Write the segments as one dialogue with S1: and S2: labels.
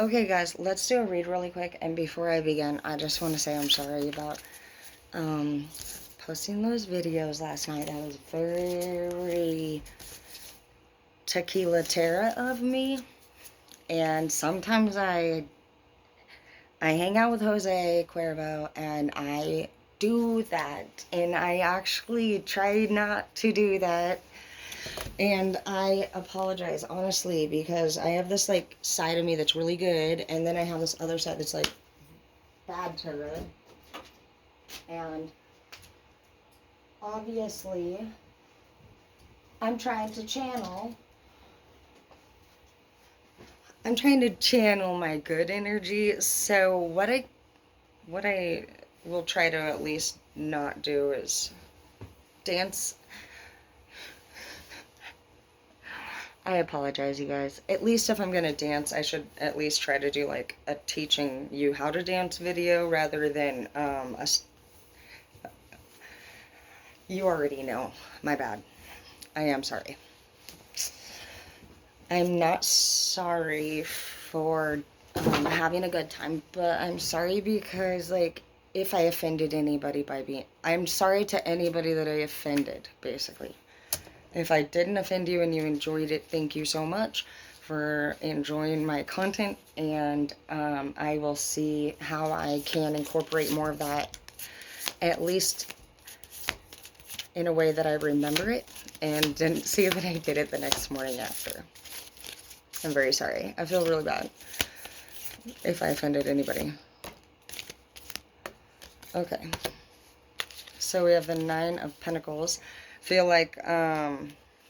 S1: Okay, guys, let's do a read really quick. And before I begin, I just want to say I'm sorry about um, posting those videos last night. That was very tequila terra of me. And sometimes I hang out with Jose Cuervo and I do that. And I actually try not to do that. And I apologize, honestly, because I have this, like, side of me that's really good, and then I have this other side that's, like, bad to good. And obviously, I'm trying to channel. I'm trying to channel my good energy. So what I will try to at least not do is dance. I apologize, you guys. At least if I'm gonna dance, I should at least try to do like a teaching you how to dance video rather than you already know. My bad. I am sorry. I'm not sorry for having a good time, but I'm sorry because, like, if I offended anybody by being, I'm sorry to anybody that I offended, basically. If I didn't offend you and you enjoyed it, thank you so much for enjoying my content, and I will see how I can incorporate more of that, at least in a way that I remember it, and didn't see that I did it the next morning after. I'm very sorry. I feel really bad if I offended anybody. Okay. So we have the Nine of Pentacles. Feel like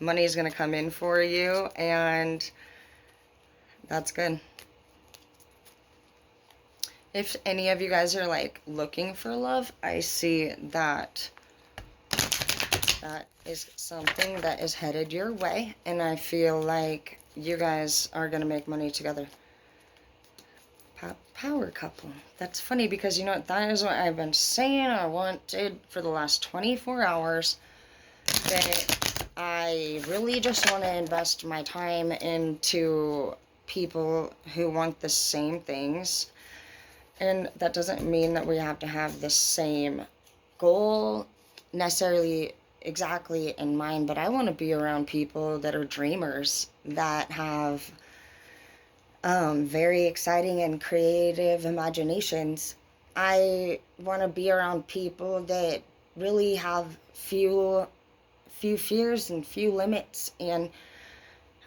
S1: money is going to come in for you, and that's good. If any of you guys are, like, looking for love, I see that that is something that is headed your way, and I feel like you guys are going to make money together. Power couple. That's funny because, you know, that is what I've been saying I wanted for the last 24 hours. That I really just want to invest my time into people who want the same things. And that doesn't mean that we have to have the same goal necessarily exactly in mind, but I want to be around people that are dreamers, that have very exciting and creative imaginations. I want to be around people that really have few fears and few limits, and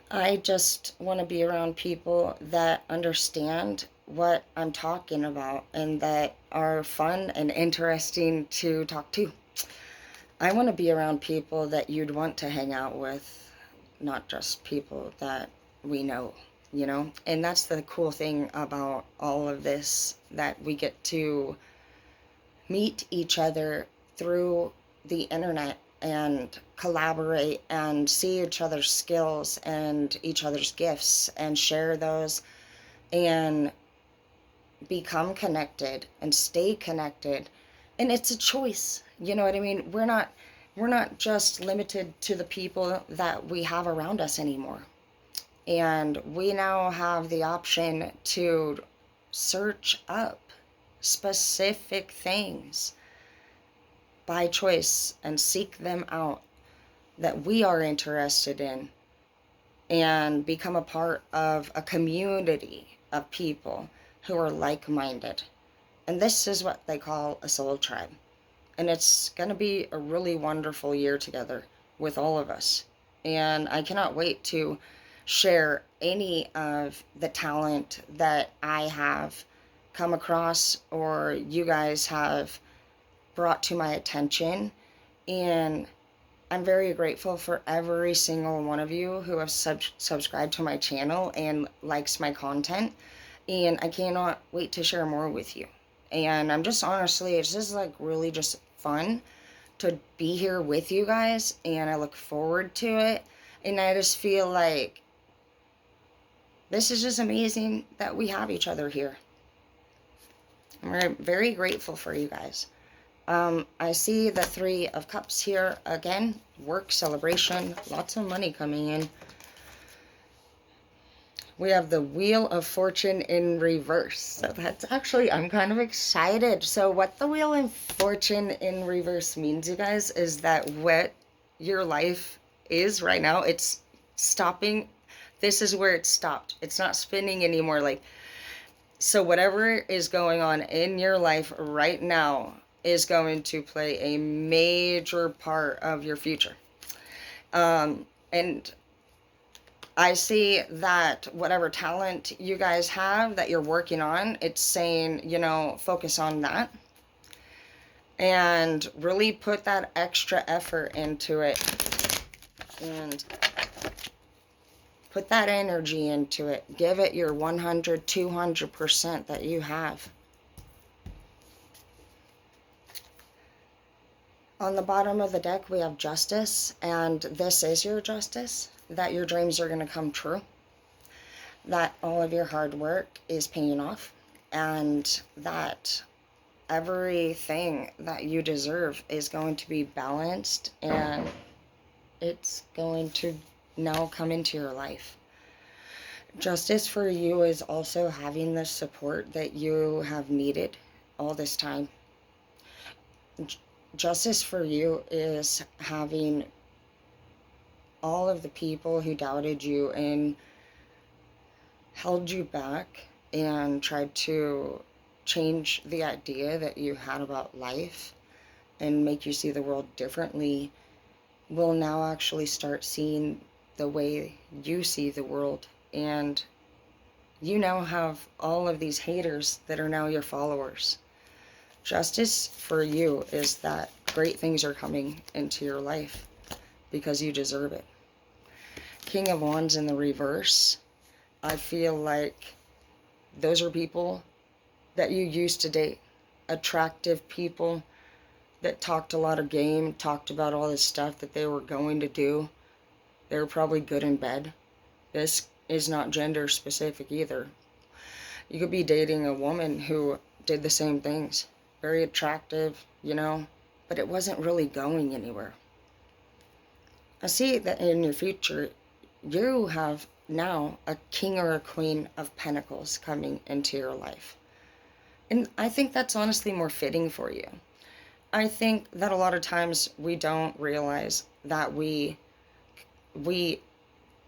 S1: I just want to be around people that understand what I'm talking about and that are fun and interesting to talk to. I want to be around people that you'd want to hang out with, not just people that we know, you know? And that's the cool thing about all of this, that we get to meet each other through the internet and collaborate and see each other's skills and each other's gifts and share those and become connected and stay connected. And it's a choice, you know what I mean? We're not just limited to the people that we have around us anymore. And we now have the option to search up specific things by choice and seek them out that we are interested in and become a part of a community of people who are like-minded. And this is what they call a soul tribe. And it's going to be a really wonderful year together with all of us. And I cannot wait to share any of the talent that I have come across or you guys have brought to my attention. And I'm very grateful for every single one of you who have subscribed to my channel and likes my content. And I cannot wait to share more with you. And I'm just honestly, it's just like really just fun to be here with you guys. And I look forward to it. And I just feel like this is just amazing that we have each other here. I'm very grateful for you guys. I see the Three of Cups here again. Work, celebration, lots of money coming in. We have the Wheel of Fortune in reverse. So that's actually, I'm kind of excited. So what the Wheel of Fortune in reverse means, you guys, is that what your life is right now, it's stopping. This is where it stopped. It's not spinning anymore. Like, so whatever is going on in your life right now is going to play a major part of your future. And I see that whatever talent you guys have that you're working on, it's saying, focus on that and really put that extra effort into it and put that energy into it. Give it your 100, 200% that you have. On the bottom of the deck, we have justice, and this is your justice, that your dreams are going to come true, that all of your hard work is paying off, and that everything that you deserve is going to be balanced, and it's going to now come into your life. Justice for you is also having the support that you have needed all this time. Justice for you is having all of the people who doubted you and held you back and tried to change the idea that you had about life and make you see the world differently will now actually start seeing the way you see the world. And you now have all of these haters that are now your followers. Justice for you is that great things are coming into your life because you deserve it. King of Wands in the reverse, I feel like those are people that you used to date. Attractive people that talked a lot of game, talked about all this stuff that they were going to do. They were probably good in bed. This is not gender specific either. You could be dating a woman who did the same things. Very attractive, but it wasn't really going anywhere. I see that in your future, you have now a king or a queen of pentacles coming into your life. And I think that's honestly more fitting for you. I think that a lot of times we don't realize that we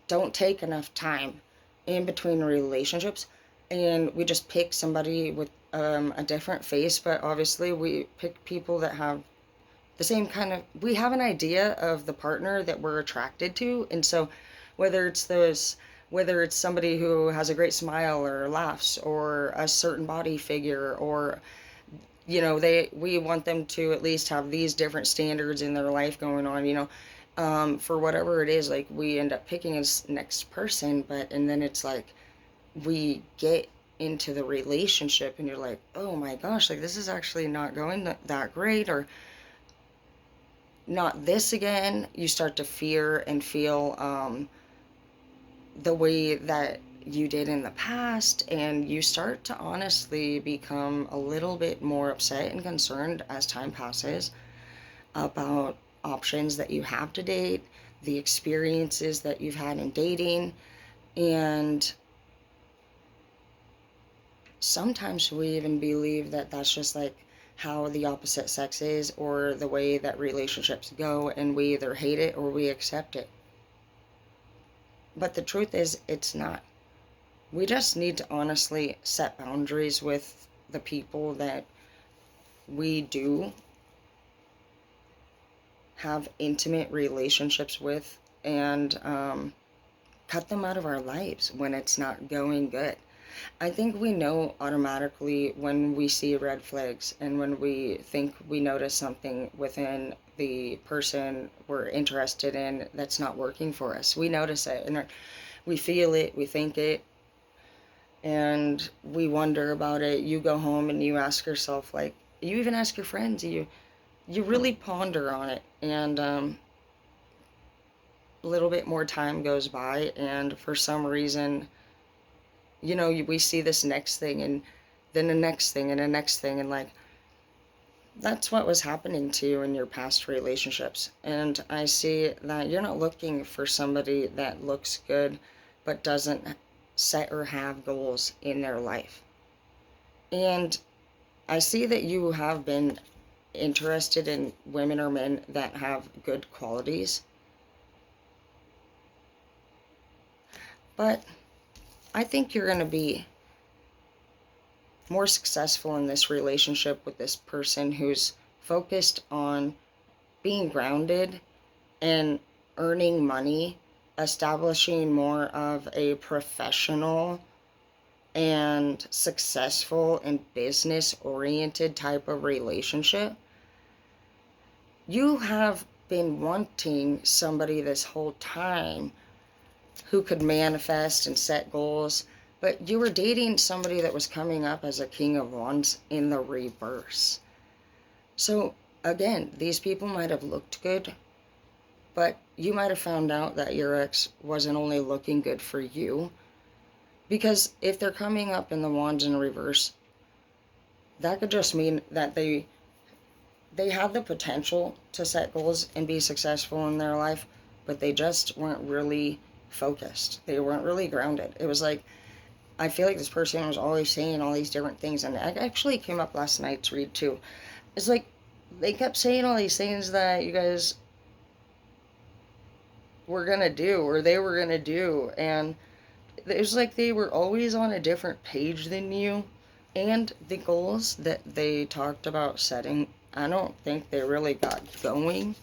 S1: don't take enough time in between relationships, and we just pick somebody with a different face, but obviously we pick people that have the same kind of, we have an idea of the partner that we're attracted to. And so whether it's somebody who has a great smile or laughs or a certain body figure, or we want them to at least have these different standards in their life going on, for whatever it is, like we end up picking this next person, and then it's like we get into the relationship and you're like, oh my gosh, like this is actually not going that great, or not this again. You start to fear and feel the way that you did in the past, and you start to honestly become a little bit more upset and concerned as time passes about options that you have to date, the experiences that you've had in dating, and sometimes we even believe that that's just like how the opposite sex is, or the way that relationships go, and we either hate it or we accept it. But the truth is, it's not. We just need to honestly set boundaries with the people that we do have intimate relationships with, and cut them out of our lives when it's not going good. I think we know automatically when we see red flags, and when we think we notice something within the person we're interested in that's not working for us. We notice it, and we feel it, we think it, and we wonder about it. You go home and you ask yourself, like, you even ask your friends, you really ponder on it, and a little bit more time goes by, and for some reason, we see this next thing, and then the next thing, and the next thing, and like, that's what was happening to you in your past relationships. And I see that you're not looking for somebody that looks good but doesn't set or have goals in their life. And I see that you have been interested in women or men that have good qualities. But I think you're going to be more successful in this relationship with this person who's focused on being grounded and earning money, establishing more of a professional and successful and business oriented type of relationship. You have been wanting somebody this whole time who could manifest and set goals, but you were dating somebody that was coming up as a King of Wands in the reverse. So again, these people might have looked good, but you might have found out that your ex wasn't only looking good for you, because if they're coming up in the Wands in reverse, that could just mean that they have the potential to set goals and be successful in their life, but they just weren't really focused. They weren't really grounded. It was like, I feel like this person was always saying all these different things, and it actually came up last night's read too. It's like they kept saying all these things that you guys were gonna do or they were gonna do, and it was like they were always on a different page than you. And the goals that they talked about setting, I don't think they really got going.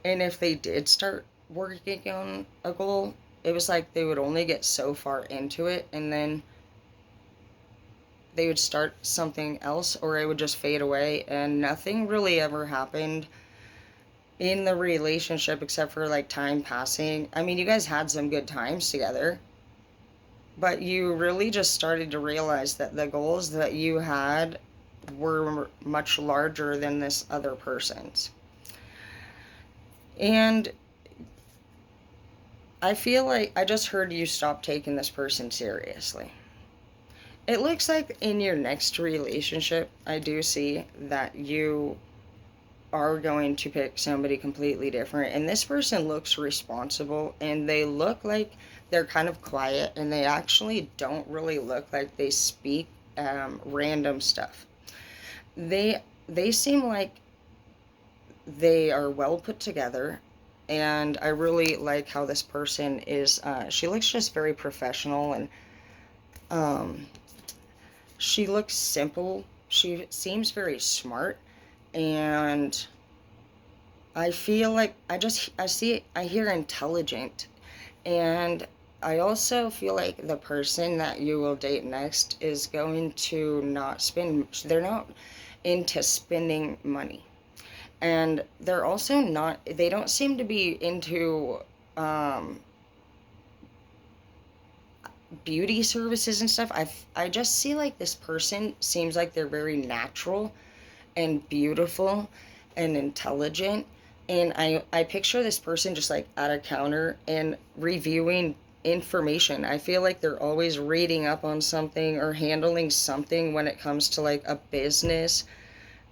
S1: And if they did start working on a goal, it was like they would only get so far into it, and then they would start something else, or it would just fade away, and nothing really ever happened in the relationship except for like time passing. I mean, you guys had some good times together, but you really just started to realize that the goals that you had were much larger than this other person's. And I feel like I just heard you stop taking this person seriously. It looks like in your next relationship, I do see that you are going to pick somebody completely different. And this person looks responsible, and they look like they're kind of quiet, and they actually don't really look like they speak random stuff. They seem like they are well put together, and I really like how this person is. She looks just very professional, and um, she looks simple. She seems very smart, and I feel like I hear intelligent, and I also feel like the person that you will date next is going to not spend, they're not into spending money. And they're also not, they don't seem to be into um, beauty services and stuff. I just see like this person seems like they're very natural and beautiful and intelligent. And I picture this person just like at a counter and reviewing information. I feel like they're always reading up on something or handling something when it comes to like a business.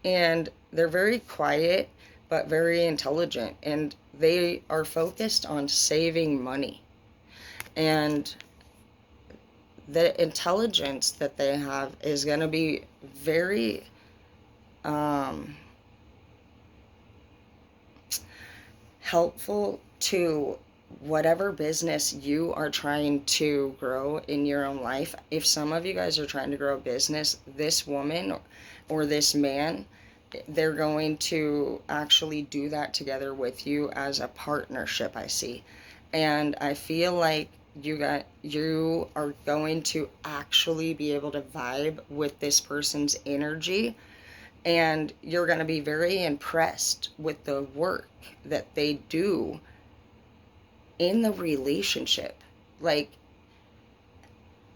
S1: And they're very quiet but very intelligent, and they are focused on saving money. And the intelligence that they have is going to be very um, helpful to whatever business you are trying to grow in your own life. If some of you guys are trying to grow a business, this woman or this man, they're going to actually do that together with you as a partnership, I see. And I feel like you are going to actually be able to vibe with this person's energy, and you're going to be very impressed with the work that they do in the relationship. Like,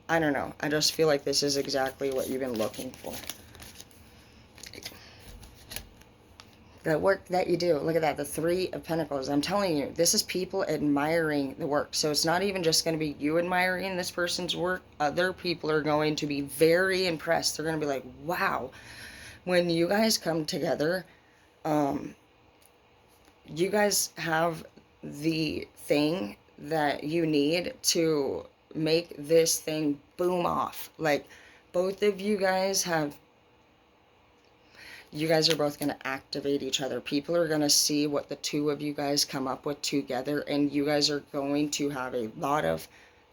S1: I don't know, I just feel like this is exactly what you've been looking for. The work that you do, look at that, the Three of Pentacles. I'm telling you, this is people admiring the work. So it's not even just going to be you admiring this person's work. Other people are going to be very impressed. They're going to be like, wow. When you guys come together, you guys have the thing that you need to make this thing boom off. Like, both of you guys have, you guys are both going to activate each other. People are going to see what the two of you guys come up with together, and you guys are going to have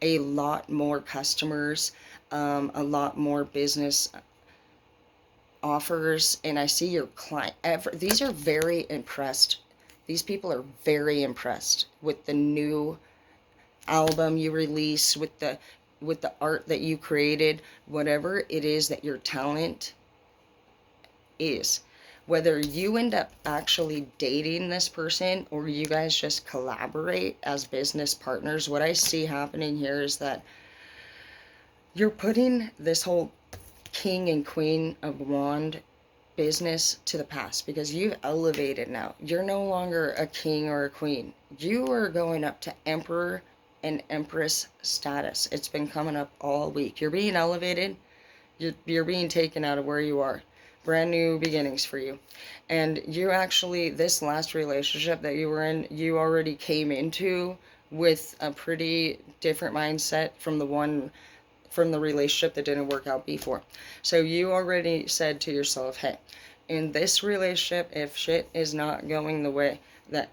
S1: a lot more customers, a lot more business offers. And I see your client, these are very impressed. These people are very impressed with the new album you release, with the art that you created, whatever it is that your talent is. Whether you end up actually dating this person or you guys just collaborate as business partners, what I see happening here is that you're putting this whole king and queen of wand business to the past, because you've elevated now. You're no longer a king or a queen. You are going up to emperor and empress status. It's been coming up all week. You're being elevated. You're being taken out of where you are. Brand new beginnings for you. And you actually, this last relationship that you were in, you already came into with a pretty different mindset from the relationship that didn't work out before. So you already said to yourself, hey, in this relationship, if shit is not going the way that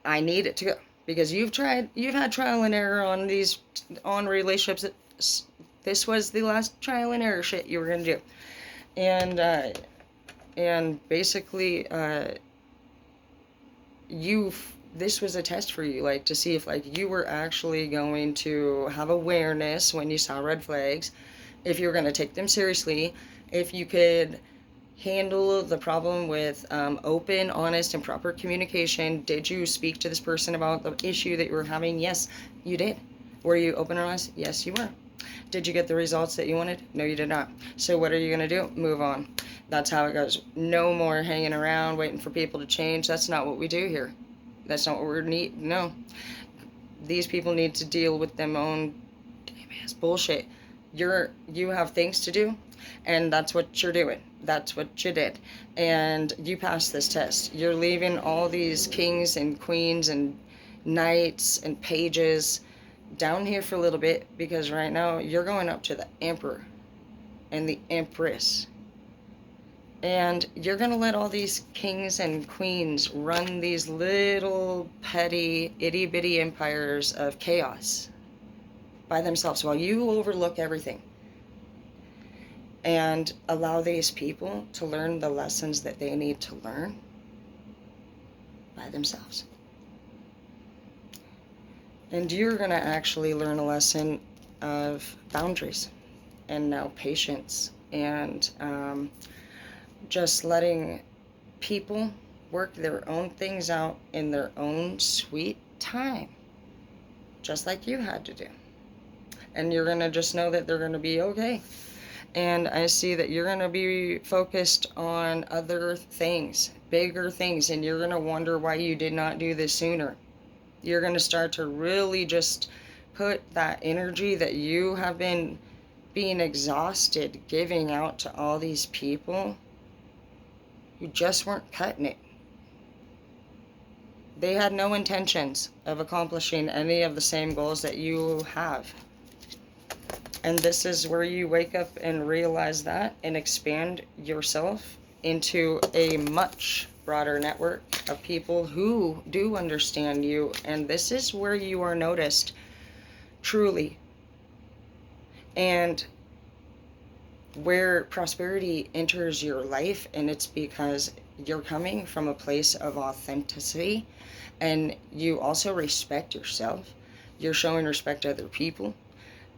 S1: I need it to go, because you've had trial and error on relationships. This was the last trial and error shit you were gonna do. And basically, this was a test for you, like, to see if, like, you were actually going to have awareness when you saw red flags, if you were going to take them seriously, if you could handle the problem with open, honest, and proper communication. Did you speak to this person about the issue that you were having? Yes, you did. Were you open and honest? Yes, you were. Did you get the results that you wanted? No, you did not. So what are you going to do? Move on. That's how it goes. No more hanging around waiting for people to change. That's not what we do here. That's not what we need. No. These people need to deal with them own damn ass bullshit. You have things to do, and that's what you're doing. That's what you did. And you passed this test. You're leaving all these kings and queens and knights and pages down here for a little bit, because right now you're going up to the emperor and the empress. And you're going to let all these kings and queens run these little petty itty-bitty empires of chaos by themselves while you overlook everything. And allow these people to learn the lessons that they need to learn by themselves. And you're going to actually learn a lesson of boundaries, and now patience, and just letting people work their own things out in their own sweet time, just like you had to do. And you're going to just know that they're going to be okay. And I see that you're going to be focused on other things, bigger things, and you're going to wonder why you did not do this sooner. You're going to start to really just put that energy that you have been being exhausted giving out to all these people who just weren't cutting it. They had no intentions of accomplishing any of the same goals that you have. And this is where you wake up and realize that, and expand yourself into a much broader network of people who do understand you. And this is where you are noticed, truly. And where prosperity enters your life, and it's because you're coming from a place of authenticity, and you also respect yourself. You're showing respect to other people.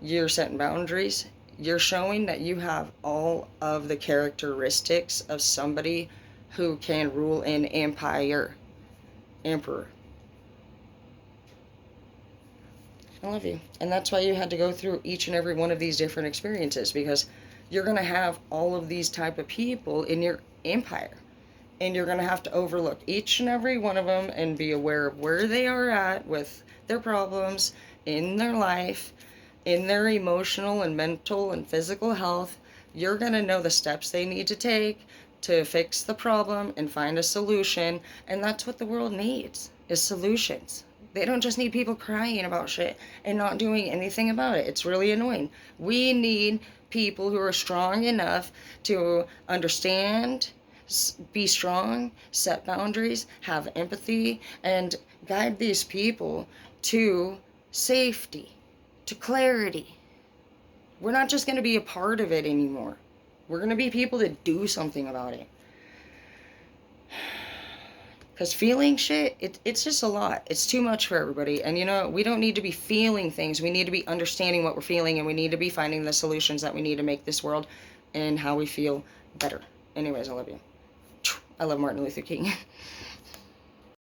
S1: You're setting boundaries. You're showing that you have all of the characteristics of somebody who can rule an empire. Emperor. I love you. And that's why you had to go through each and every one of these different experiences, because you're going to have all of these type of people in your empire. And you're going to have to overlook each and every one of them and be aware of where they are at with their problems in their life, in their emotional and mental and physical health. You're going to know the steps they need to take to fix the problem and find a solution. And that's what the world needs, is solutions. They don't just need people crying about shit and not doing anything about it. It's really annoying. We need people who are strong enough to understand, be strong, set boundaries, have empathy, and guide these people to safety, to clarity. We're not just going to be a part of it anymore. We're going to be people that do something about it. Because feeling shit, it's just a lot. It's too much for everybody. And, you know, we don't need to be feeling things. We need to be understanding what we're feeling, and we need to be finding the solutions that we need to make this world and how we feel better. Anyways, I love you. I love Martin Luther King.